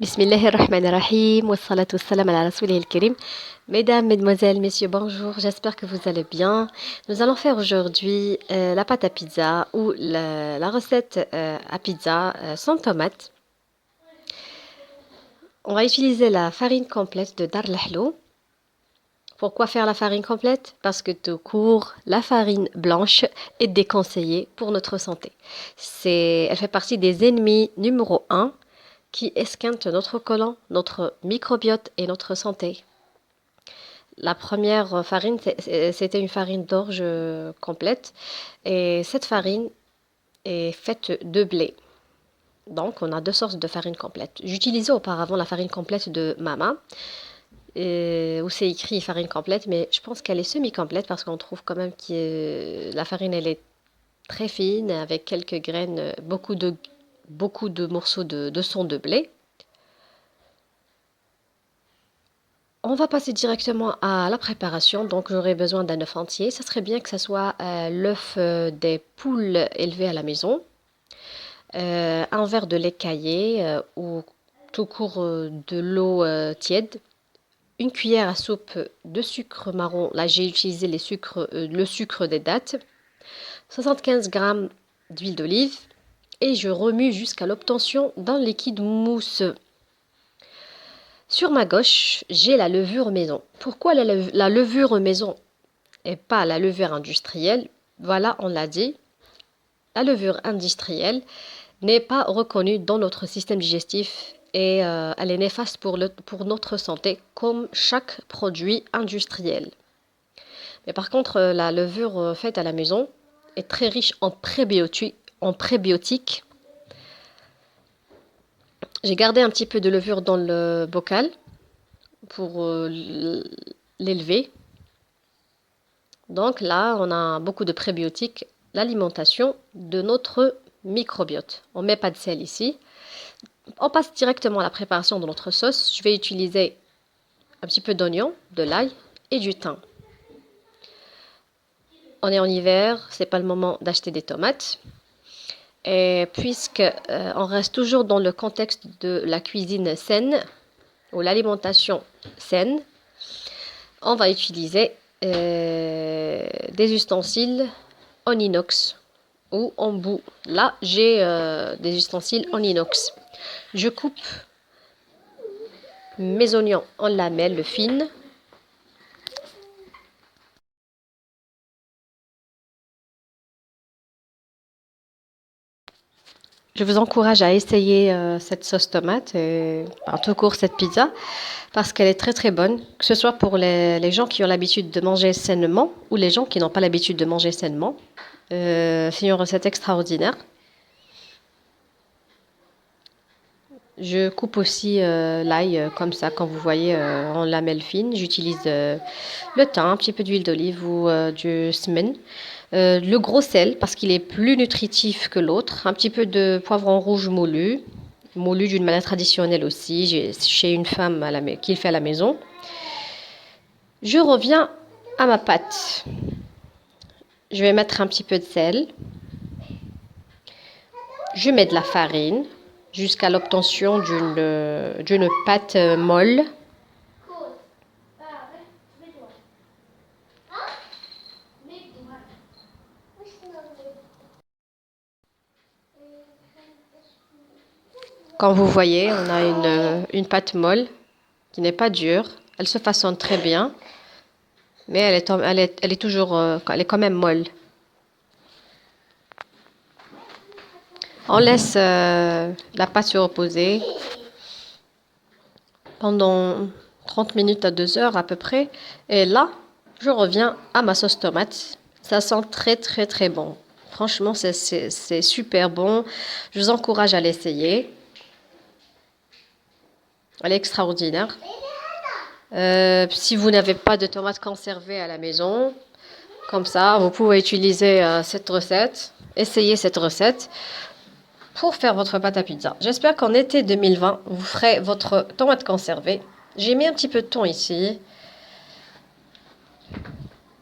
Bismillahirrahmanirrahim, wassalatu wassalam ala rasoulihil karim. Mesdames, mesdemoiselles, messieurs, bonjour, j'espère que vous allez bien. Nous allons faire aujourd'hui la pâte à pizza ou la recette à pizza sans tomate. On va utiliser la farine complète de Dar Lahlo. Pourquoi faire la farine complète? Parce que tout court, la farine blanche est déconseillée pour notre santé. Elle fait partie des ennemis numéro un qui esquintent notre côlon, notre microbiote et notre santé. La première farine, c'était une farine d'orge complète et cette farine est faite de blé. Donc, on a deux sortes de farine complète. J'utilisais auparavant la farine complète de Mama, où c'est écrit farine complète, mais je pense qu'elle est semi-complète parce qu'on trouve quand même que la farine, elle est très fine avec quelques graines, beaucoup de morceaux de son de blé. On va passer directement à la préparation. Donc, j'aurai besoin d'un œuf entier. Ça serait bien que ce soit l'œuf des poules élevées à la maison, un verre de lait caillé ou tout court de l'eau tiède, une cuillère à soupe de sucre marron. Là, j'ai utilisé le sucre des dattes, 75 g d'huile d'olive et je remue jusqu'à l'obtention d'un liquide mousseux. Sur ma gauche, j'ai la levure maison. Pourquoi la levure maison et pas la levure industrielle? Voilà, on l'a dit. La levure industrielle n'est pas reconnue dans notre système digestif et elle est néfaste pour notre santé comme chaque produit industriel. Mais par contre, la levure faite à la maison est très riche en prébiotiques. J'ai gardé un petit peu de levure dans le bocal pour l'élever. Donc là, on a beaucoup de prébiotiques, l'alimentation de notre microbiote. On ne met pas de sel ici. On passe directement à la préparation de notre sauce. Je vais utiliser un petit peu d'oignon, de l'ail et du thym. On est en hiver, c'est pas le moment d'acheter des tomates. Et puisque on reste toujours dans le contexte de la cuisine saine ou l'alimentation saine, on va utiliser des ustensiles en inox ou en bout. Là, j'ai des ustensiles en inox. Je coupe mes oignons en lamelles fines. Je vous encourage à essayer cette sauce tomate et en tout court cette pizza parce qu'elle est très très bonne, que ce soit pour les gens qui ont l'habitude de manger sainement ou les gens qui n'ont pas l'habitude de manger sainement. C'est une recette extraordinaire. Je coupe aussi l'ail comme ça, quand vous voyez en lamelles fines. J'utilise le thym, un petit peu d'huile d'olive ou du smen. Le gros sel parce qu'il est plus nutritif que l'autre. Un petit peu de poivron rouge moulu d'une manière traditionnelle aussi, chez une femme qui le fait à la maison. Je reviens à ma pâte. Je vais mettre un petit peu de sel. Je mets de la farine jusqu'à l'obtention d'une pâte molle. Comme vous voyez, on a une pâte molle qui n'est pas dure. Elle se façonne très bien, mais elle est toujours, elle est quand même molle. On laisse la pâte se reposer pendant 30 minutes à 2 heures à peu près. Et là, je reviens à ma sauce tomate. Ça sent très très très bon. Franchement, c'est super bon. Je vous encourage à l'essayer. Elle est extraordinaire. Si vous n'avez pas de tomates conservées à la maison, comme ça, vous pouvez utiliser cette recette. Essayez cette recette pour faire votre pâte à pizza. J'espère qu'en été 2020, vous ferez votre tomate conservée. J'ai mis un petit peu de thon ici.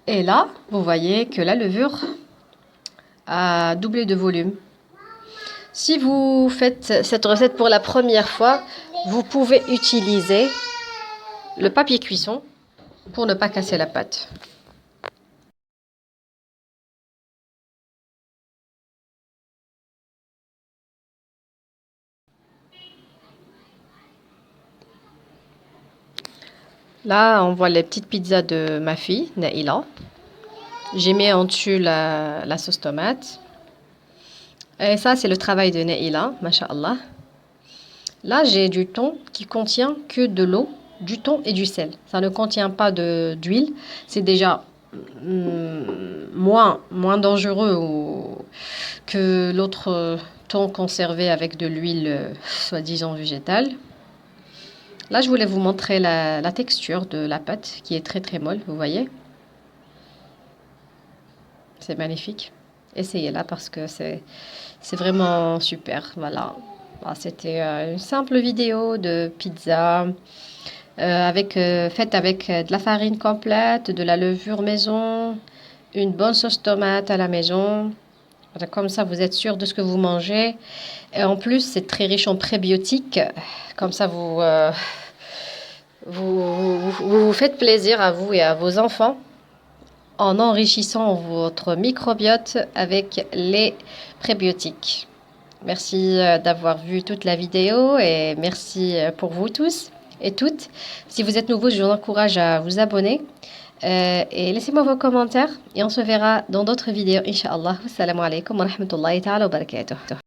Et là, vous voyez que la levure a doublé de volume. Si vous faites cette recette pour la première fois, Vous pouvez utiliser le papier cuisson pour ne pas casser la pâte. Là, on voit les petites pizzas de ma fille, Naïla. J'ai mis en dessus la sauce tomate. Et ça, c'est le travail de Naïla, masha'Allah. Là, j'ai du thon qui contient que de l'eau, du thon et du sel. Ça ne contient pas d'huile. C'est déjà moins dangereux que l'autre thon conservé avec de l'huile soi-disant végétale. Là, je voulais vous montrer la texture de la pâte qui est très très molle, vous voyez. C'est magnifique. Essayez-la parce que c'est vraiment super. Voilà. C'était une simple vidéo de pizza faite avec de la farine complète, de la levure maison, une bonne sauce tomate à la maison. Voilà, comme ça, vous êtes sûr de ce que vous mangez. Et en plus, c'est très riche en prébiotiques. Comme ça, vous faites plaisir à vous et à vos enfants en enrichissant votre microbiote avec les prébiotiques. Merci d'avoir vu toute la vidéo et merci pour vous tous et toutes. Si vous êtes nouveau, je vous encourage à vous abonner et laissez-moi vos commentaires et on se verra dans d'autres vidéos, Inch'Allah. Assalamu alaikum wa rahmatullahi ta'ala wa barakatuh.